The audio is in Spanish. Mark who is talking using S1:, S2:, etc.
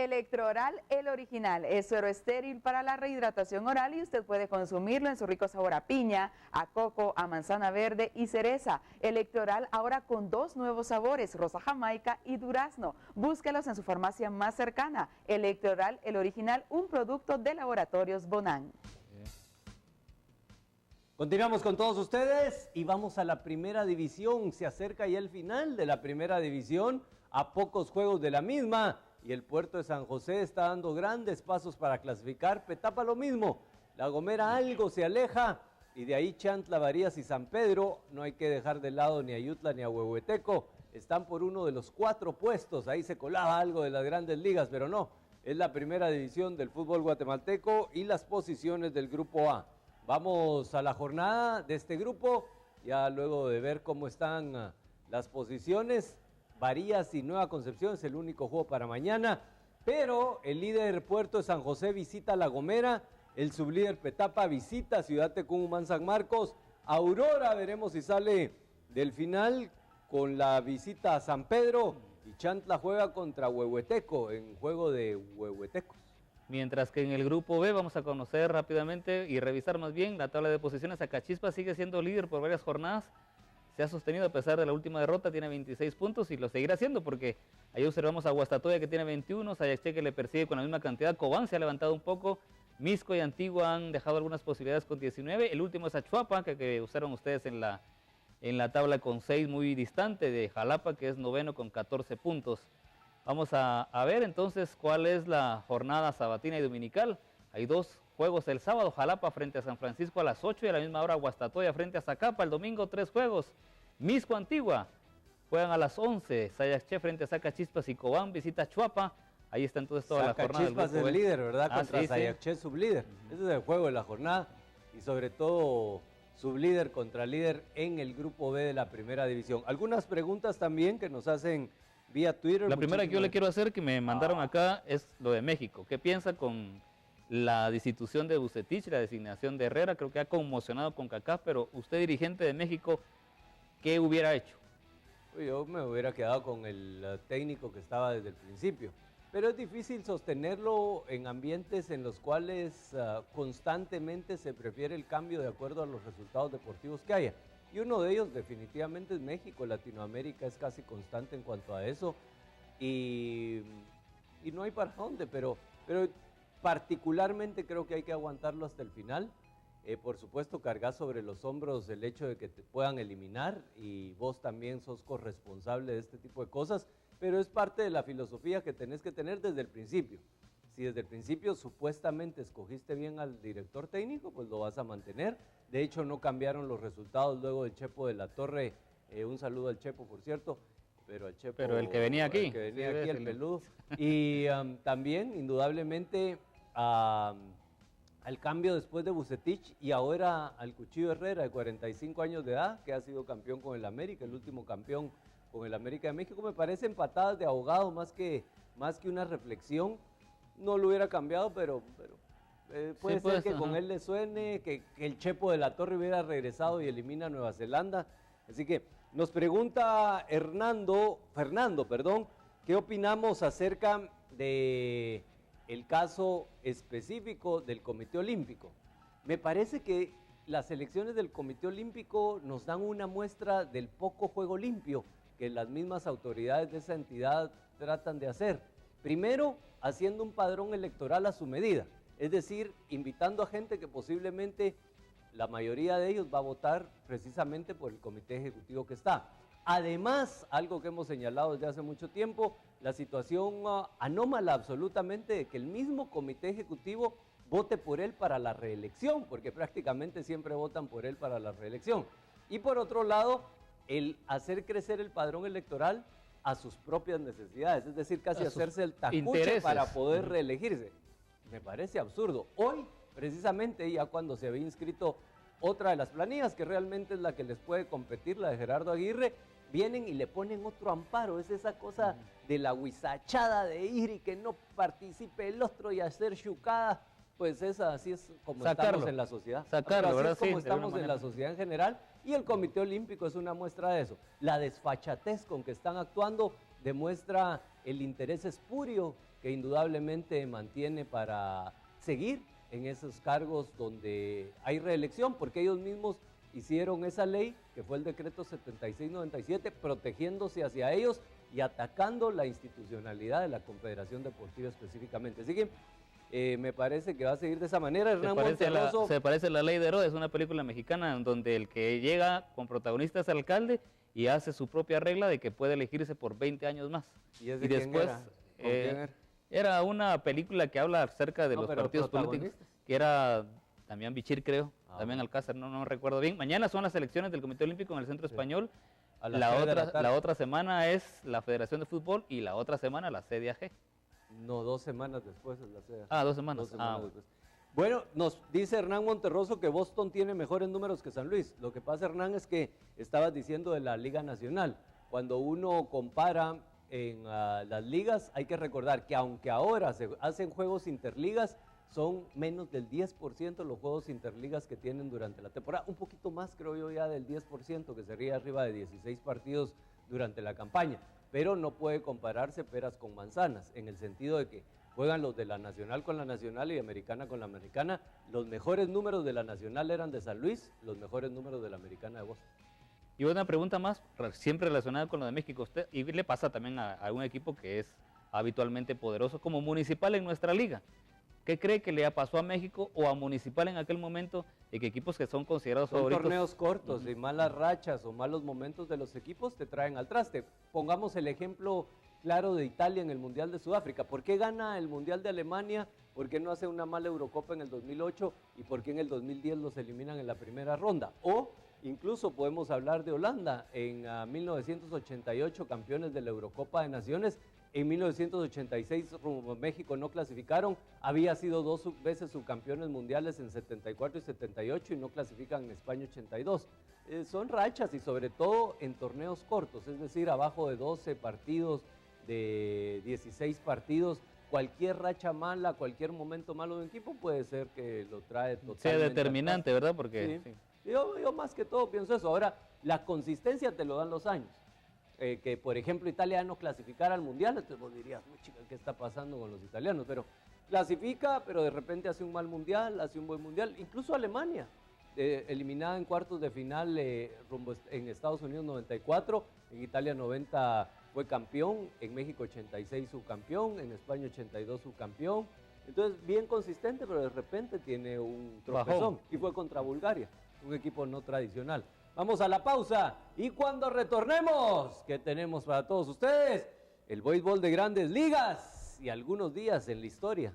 S1: Electrooral, el original, es suero estéril para la rehidratación oral y usted puede consumirlo en su rico sabor a piña, a coco, a manzana verde y cereza. Electrooral ahora con 2 nuevos sabores, rosa jamaica y durazno. Búsquelos en su farmacia más cercana. Electrooral, el original, un producto de Laboratorios Bonan.
S2: Continuamos con todos ustedes y vamos a la primera división. Se acerca ya el final de la primera división, a pocos juegos de la misma. Y el Puerto de San José está dando grandes pasos para clasificar. Petapa lo mismo. La Gomera algo se aleja. Y de ahí Chantla, Varías y San Pedro. No hay que dejar de lado ni a Ayutla ni a Huehueteco. Están por uno de los 4 puestos. Ahí se colaba algo de las grandes ligas, pero no. Es la primera división del fútbol guatemalteco y las posiciones del Grupo A. Vamos a la jornada de este grupo, ya luego de ver cómo están las posiciones. Varías y Nueva Concepción es el único juego para mañana, pero el líder Puerto de San José visita La Gomera, el sublíder Petapa visita Ciudad Tecumumán San Marcos, Aurora veremos si sale del final con la visita a San Pedro, y Chantla juega contra Huehueteco en juego de Huehuetecos.
S3: Mientras que en el grupo B vamos a conocer rápidamente y revisar más bien la tabla de posiciones. Acachispa sigue siendo líder por varias jornadas, se ha sostenido a pesar de la última derrota, tiene 26 puntos y lo seguirá haciendo porque ahí observamos a Guastatoya que tiene 21, Sayaché que le persigue con la misma cantidad, Cobán se ha levantado un poco, Misco y Antigua han dejado algunas posibilidades con 19, el último es Achuapa que usaron ustedes en la tabla con 6, muy distante de Jalapa que es noveno con 14 puntos. Vamos a ver entonces cuál es la jornada sabatina y dominical. Hay 2 juegos el sábado, Jalapa frente a San Francisco a las 8 y a la misma hora Guastatoya frente a Zacapa. El domingo 3 juegos, Misco Antigua juegan a las 11, Sayaché frente a Zacachispas y Cobán visita Chuapa. Ahí está entonces toda la jornada.
S2: Zacachispas es el líder, ¿verdad? Contra Sayaché sublíder. Ese es el juego de la jornada y sobre todo sublíder contra líder en el grupo B de la primera división. Algunas preguntas también que nos hacen vía Twitter.
S3: La primera que yo le quiero hacer, que me mandaron acá, es lo de México. ¿Qué piensa con la destitución de Vucetich, la designación de Herrera? Creo que ha conmocionado con CONCACAF, pero usted, dirigente de México, ¿qué hubiera hecho?
S2: Yo me hubiera quedado con el técnico que estaba desde el principio. Pero es difícil sostenerlo en ambientes en los cuales constantemente se prefiere el cambio de acuerdo a los resultados deportivos que haya. Y uno de ellos definitivamente es México. Latinoamérica es casi constante en cuanto a eso y no hay para dónde, pero particularmente creo que hay que aguantarlo hasta el final. Por supuesto, cargar sobre los hombros el hecho de que te puedan eliminar y vos también sos corresponsable de este tipo de cosas, pero es parte de la filosofía que tenés que tener desde el principio. Si desde el principio supuestamente escogiste bien al director técnico, pues lo vas a mantener. De hecho, no cambiaron los resultados luego del Chepo de la Torre. Un saludo al Chepo, por cierto. Pero el Chepo...
S3: Pero el que venía aquí.
S2: El que venía aquí, el peludo. Y también, indudablemente, al cambio después de Vucetich y ahora al Cuchillo Herrera, de 45 años de edad, que ha sido campeón con el América, el último campeón con el América de México. Me parecen patadas de ahogado más que una reflexión. No lo hubiera cambiado, pero puede ser que con él le suene, que el Chepo de la Torre hubiera regresado y elimina a Nueva Zelanda. Así que nos pregunta Fernando, ¿qué opinamos acerca de el caso específico del Comité Olímpico? Me parece que las elecciones del Comité Olímpico nos dan una muestra del poco juego limpio que las mismas autoridades de esa entidad tratan de hacer. Primero, haciendo un padrón electoral a su medida, es decir, invitando a gente que posiblemente la mayoría de ellos va a votar precisamente por el comité ejecutivo que está. Además, algo que hemos señalado desde hace mucho tiempo, la situación anómala absolutamente de que el mismo comité ejecutivo vote por él para la reelección, porque prácticamente siempre votan por él para la reelección. Y por otro lado, el hacer crecer el padrón electoral a sus propias necesidades, es decir, casi hacerse el tacuche para poder reelegirse. Me parece absurdo. Hoy, precisamente, ya cuando se había inscrito otra de las planillas, que realmente es la que les puede competir, la de Gerardo Aguirre, vienen y le ponen otro amparo. Es esa cosa de la huizachada de ir y que no participe el otro y hacer chucada. Pues así es como estamos en la sociedad.
S3: Sacarlo,
S2: así es como estamos en la sociedad en general, y el Comité Olímpico es una muestra de eso. La desfachatez con que están actuando demuestra el interés espurio que indudablemente mantiene para seguir en esos cargos donde hay reelección, porque ellos mismos hicieron esa ley, que fue el decreto 7697, protegiéndose hacia ellos y atacando la institucionalidad de la Confederación Deportiva específicamente. Así que me parece que va a seguir de esa manera. Hernán Monterroso.
S3: Se parece a La Ley de Herodes, una película mexicana en donde el que llega con protagonista es el alcalde y hace su propia regla de que puede elegirse por 20 años más.
S2: ¿Y después
S3: era una película que habla acerca de los partidos políticos, que era Damián Bichir, creo, Damián Alcázar, no recuerdo bien. Mañana son las elecciones del Comité Olímpico en el Centro Español. La otra semana es la Federación de Fútbol y la otra semana la CDAG.
S2: No, 2 semanas después es la CDAG.
S3: 2 semanas.
S2: Después. Bueno, nos dice Hernán Monterroso que Boston tiene mejores números que San Luis. Lo que pasa, Hernán, es que estabas diciendo de la Liga Nacional. Cuando uno compara en las ligas, hay que recordar que aunque ahora se hacen juegos interligas, son menos del 10% los juegos interligas que tienen durante la temporada. Un poquito más, creo yo, ya del 10%, que sería arriba de 16 partidos durante la campaña. Pero no puede compararse peras con manzanas, en el sentido de que juegan los de la Nacional con la Nacional y Americana con la Americana. Los mejores números de la Nacional eran de San Luis, los mejores números de la Americana de Boston.
S3: Y una pregunta más, siempre relacionada con lo de México. Usted, y le pasa también a un equipo que es habitualmente poderoso como Municipal en nuestra liga. ¿Qué cree que le pasó a México o a Municipal en aquel momento de que equipos que son considerados favoritos?
S2: Torneos cortos y malas rachas o malos momentos de los equipos te traen al traste. Pongamos el ejemplo claro de Italia en el Mundial de Sudáfrica. ¿Por qué gana el Mundial de Alemania? ¿Por qué no hace una mala Eurocopa en el 2008? ¿Y por qué en el 2010 los eliminan en la primera ronda? O incluso podemos hablar de Holanda, en 1988 campeones de la Eurocopa de Naciones. En 1986 México no clasificaron, había sido 2 veces subcampeones mundiales en 74 y 78 y no clasifican en España 82. Son rachas y sobre todo en torneos cortos, es decir, abajo de 12 partidos, de 16 partidos. Cualquier racha mala, cualquier momento malo de un equipo puede ser que lo trae totalmente.
S3: Sea determinante, ¿verdad? Porque
S2: sí. Yo más que todo pienso eso. Ahora, la consistencia te lo dan los años. Que por ejemplo Italia no clasificara al Mundial, entonces vos dirías, chica, ¿qué está pasando con los italianos? Pero clasifica, pero de repente hace un mal Mundial, hace un buen Mundial. Incluso Alemania, eliminada en cuartos de final rumbo en Estados Unidos 94, en Italia 90 fue campeón, en México 86 subcampeón, en España 82 subcampeón. Entonces bien consistente, pero de repente tiene un tropezón. Y fue contra Bulgaria, un equipo no tradicional. Vamos a la pausa y cuando retornemos, ¿qué tenemos para todos ustedes? El béisbol de Grandes Ligas y algunos días en la historia